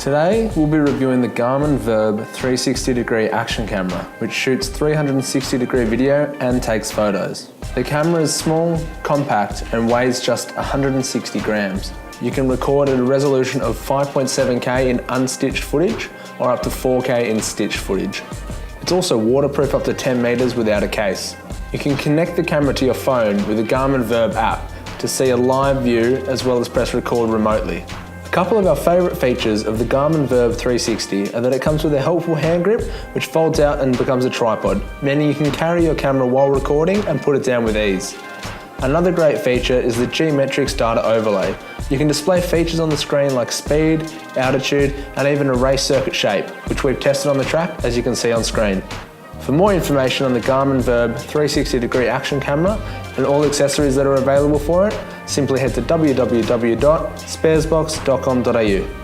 Today we'll be reviewing the Garmin Virb 360-degree action camera, which shoots 360-degree video and takes photos. The camera is small, compact and weighs just 160 grams. You can record at a resolution of 5.7K in unstitched footage or up to 4K in stitched footage. It's also waterproof up to 10 meters without a case. You can connect the camera to your phone with the Garmin Virb app to see a live view as well as press record remotely. A couple of our favourite features of the Garmin Virb 360 are that it comes with a helpful hand grip which folds out and becomes a tripod, meaning you can carry your camera while recording and put it down with ease. Another great feature is the G-Metrics data overlay. You can display features on the screen like speed, altitude and even a race circuit shape, which we've tested on the track as you can see on screen. For more information on the Garmin Virb 360-degree action camera and all accessories that are available for it, simply head to www.sparesbox.com.au.